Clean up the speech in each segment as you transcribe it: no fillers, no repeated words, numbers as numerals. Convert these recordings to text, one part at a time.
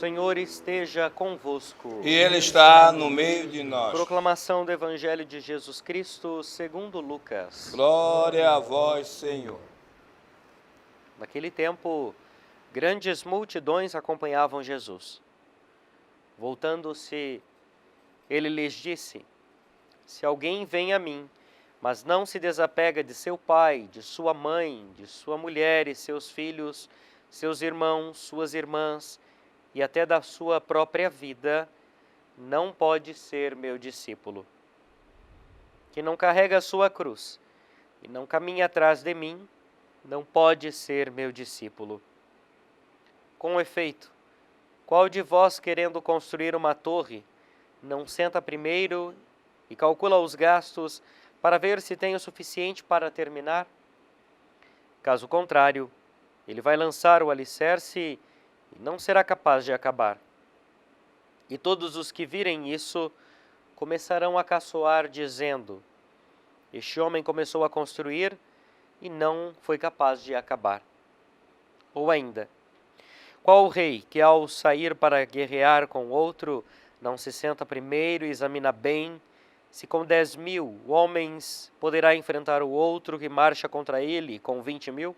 Senhor esteja convosco. E Ele está no meio de nós. Proclamação do Evangelho de Jesus Cristo segundo Lucas. Glória a vós, Senhor. Naquele tempo, grandes multidões acompanhavam Jesus. Voltando-se, ele lhes disse: Se alguém vem a mim, mas não se desapega de seu pai, de sua mãe, de sua mulher e seus filhos, seus irmãos, suas irmãs, e até da sua própria vida, não pode ser meu discípulo. Quem não carrega a sua cruz e não caminha atrás de mim, não pode ser meu discípulo. Com efeito, qual de vós, querendo construir uma torre, não senta primeiro e calcula os gastos para ver se tem o suficiente para terminar? Caso contrário, ele vai lançar o alicerce e não será capaz de acabar. E todos os que virem isso começarão a caçoar, dizendo: Este homem começou a construir e não foi capaz de acabar. Ou ainda, qual o rei que, ao sair para guerrear com outro, não se senta primeiro e examina bem se com 10.000 homens poderá enfrentar o outro que marcha contra ele com 20.000?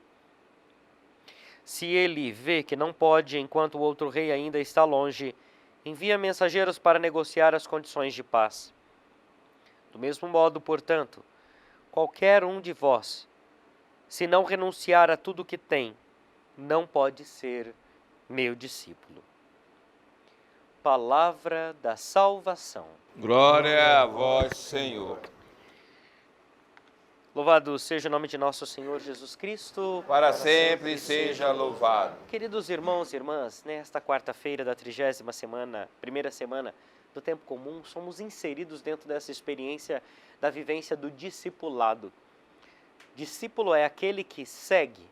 Se ele vê que não pode, enquanto o outro rei ainda está longe, envia mensageiros para negociar as condições de paz. Do mesmo modo, portanto, qualquer um de vós, se não renunciar a tudo que tem, não pode ser meu discípulo. Palavra da salvação. Glória a vós, Senhor. Louvado seja o nome de nosso Senhor Jesus Cristo. Para sempre seja louvado. Queridos irmãos e irmãs, nesta quarta-feira da 30ª semana, primeira semana do tempo comum, somos inseridos dentro dessa experiência da vivência do discipulado. Discípulo é aquele que segue,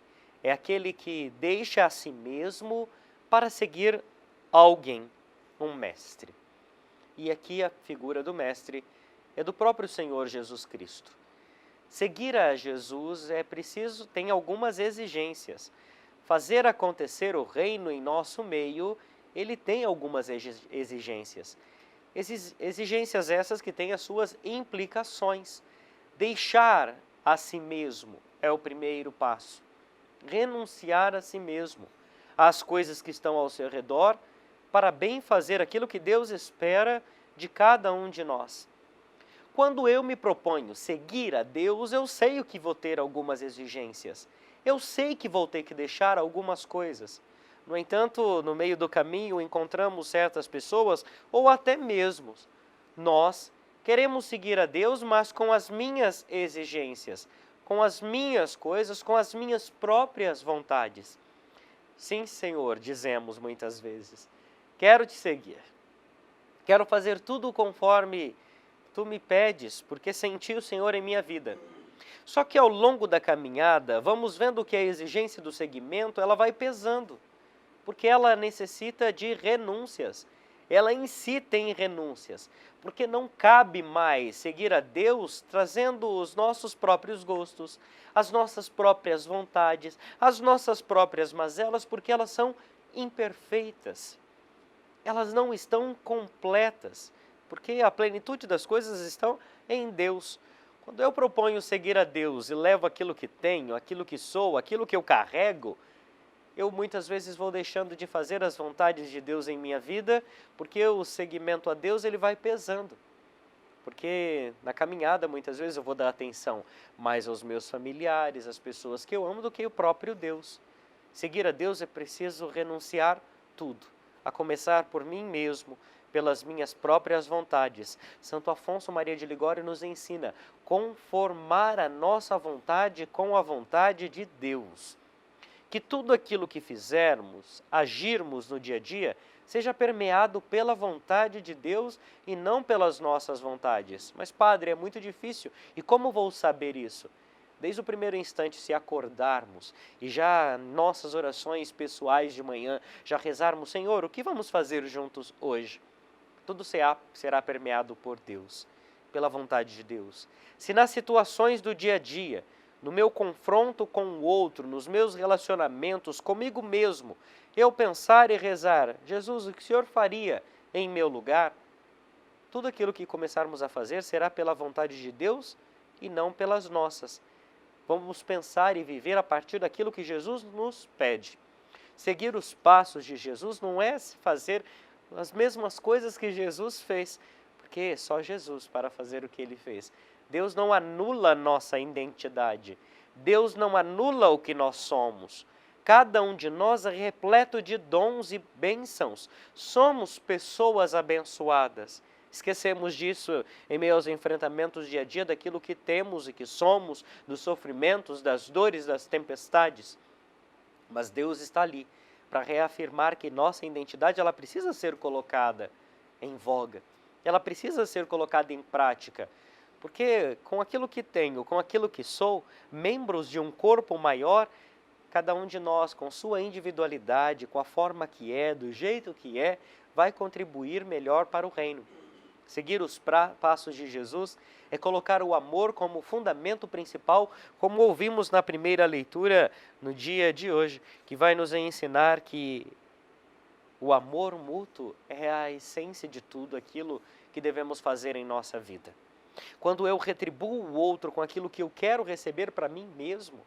é aquele que deixa a si mesmo para seguir alguém, um mestre. E aqui a figura do mestre é do próprio Senhor Jesus Cristo. Seguir a Jesus é preciso, tem algumas exigências. Fazer acontecer o reino em nosso meio, ele tem algumas exigências. Exigências essas que têm as suas implicações. Deixar a si mesmo é o primeiro passo. Renunciar a si mesmo, às coisas que estão ao seu redor, para bem fazer aquilo que Deus espera de cada um de nós. Quando eu me proponho seguir a Deus, eu sei que vou ter algumas exigências. Eu sei que vou ter que deixar algumas coisas. No entanto, no meio do caminho encontramos certas pessoas, ou até mesmo nós, queremos seguir a Deus, mas com as minhas exigências, com as minhas coisas, com as minhas próprias vontades. Sim, Senhor, dizemos muitas vezes, quero te seguir. Quero fazer tudo conforme tu me pedes, porque senti o Senhor em minha vida. Só que ao longo da caminhada, vamos vendo que a exigência do seguimento, ela vai pesando, porque ela necessita de renúncias. Ela em si tem renúncias, porque não cabe mais seguir a Deus trazendo os nossos próprios gostos, as nossas próprias vontades, as nossas próprias mazelas, porque elas são imperfeitas. Elas não estão completas, porque a plenitude das coisas estão em Deus. Quando eu proponho seguir a Deus e levo aquilo que tenho, aquilo que sou, aquilo que eu carrego, eu muitas vezes vou deixando de fazer as vontades de Deus em minha vida, porque o seguimento a Deus ele vai pesando. Porque na caminhada muitas vezes eu vou dar atenção mais aos meus familiares, às pessoas que eu amo, do que o próprio Deus. Seguir a Deus é preciso renunciar tudo, a começar por mim mesmo, pelas minhas próprias vontades. Santo Afonso Maria de Ligório nos ensina conformar a nossa vontade com a vontade de Deus. Que tudo aquilo que fizermos, agirmos no dia a dia, seja permeado pela vontade de Deus e não pelas nossas vontades. Mas, Padre, é muito difícil. E como vou saber isso? Desde o primeiro instante, se acordarmos e já nossas orações pessoais de manhã, já rezarmos, Senhor, o que vamos fazer juntos hoje? Tudo será permeado por Deus, pela vontade de Deus. Se nas situações do dia a dia, no meu confronto com o outro, nos meus relacionamentos comigo mesmo, eu pensar e rezar, Jesus, o que o Senhor faria em meu lugar? Tudo aquilo que começarmos a fazer será pela vontade de Deus e não pelas nossas. Vamos pensar e viver a partir daquilo que Jesus nos pede. Seguir os passos de Jesus não é fazer as mesmas coisas que Jesus fez, porque é só Jesus para fazer o que ele fez. Deus não anula a nossa identidade. Deus não anula o que nós somos. Cada um de nós é repleto de dons e bênçãos. Somos pessoas abençoadas. Esquecemos disso em meio aos enfrentamentos dia a dia, daquilo que temos e que somos, dos sofrimentos, das dores, das tempestades. Mas Deus está ali para reafirmar que nossa identidade ela precisa ser colocada em voga. Ela precisa ser colocada em prática. Porque com aquilo que tenho, com aquilo que sou, membros de um corpo maior, cada um de nós, com sua individualidade, com a forma que é, do jeito que é, vai contribuir melhor para o reino. Seguir os passos de Jesus é colocar o amor como fundamento principal, como ouvimos na primeira leitura no dia de hoje, que vai nos ensinar que o amor mútuo é a essência de tudo aquilo que devemos fazer em nossa vida. Quando eu retribuo o outro com aquilo que eu quero receber para mim mesmo,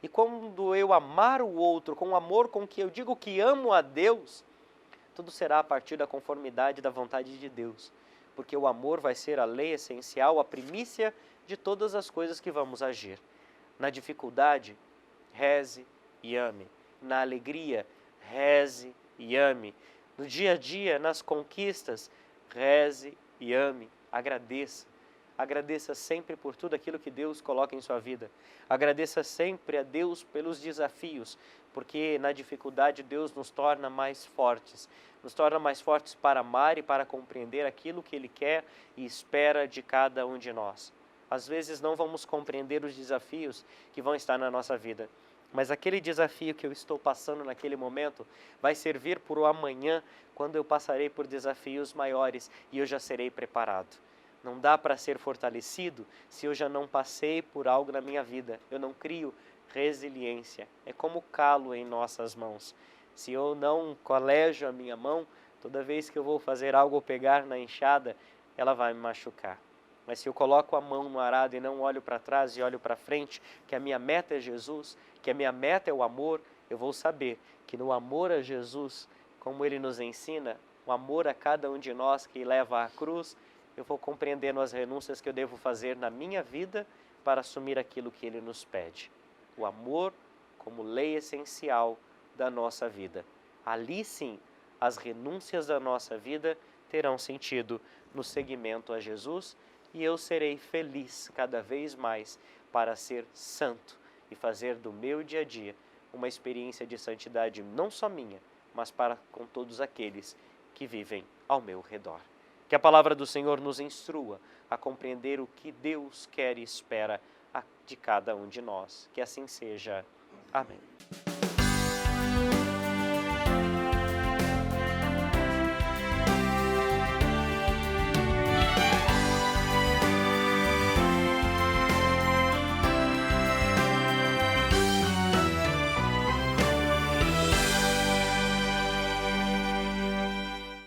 e quando eu amar o outro com o amor com que eu digo que amo a Deus, tudo será a partir da conformidade da vontade de Deus. Porque o amor vai ser a lei essencial, a primícia de todas as coisas que vamos agir. Na dificuldade, reze e ame. Na alegria, reze e ame. No dia a dia, nas conquistas, reze e ame. Agradeça. Agradeça sempre por tudo aquilo que Deus coloca em sua vida. Agradeça sempre a Deus pelos desafios, porque na dificuldade Deus nos torna mais fortes. Nos torna mais fortes para amar e para compreender aquilo que Ele quer e espera de cada um de nós. Às vezes não vamos compreender os desafios que vão estar na nossa vida, mas aquele desafio que eu estou passando naquele momento vai servir para o amanhã, quando eu passarei por desafios maiores e eu já serei preparado. Não dá para ser fortalecido se eu já não passei por algo na minha vida. Eu não crio resiliência. É como calo em nossas mãos. Se eu não colejo a minha mão, toda vez que eu vou fazer algo ou pegar na enxada, ela vai me machucar. Mas se eu coloco a mão no arado e não olho para trás e olho para frente, que a minha meta é Jesus, que a minha meta é o amor, eu vou saber que no amor a Jesus, como Ele nos ensina, o amor a cada um de nós que leva à cruz, eu vou compreendendo as renúncias que eu devo fazer na minha vida para assumir aquilo que Ele nos pede. O amor como lei essencial da nossa vida. Ali sim, as renúncias da nossa vida terão sentido no seguimento a Jesus e eu serei feliz cada vez mais para ser santo e fazer do meu dia a dia uma experiência de santidade não só minha, mas para com todos aqueles que vivem ao meu redor. Que a palavra do Senhor nos instrua a compreender o que Deus quer e espera de cada um de nós. Que assim seja. Amém.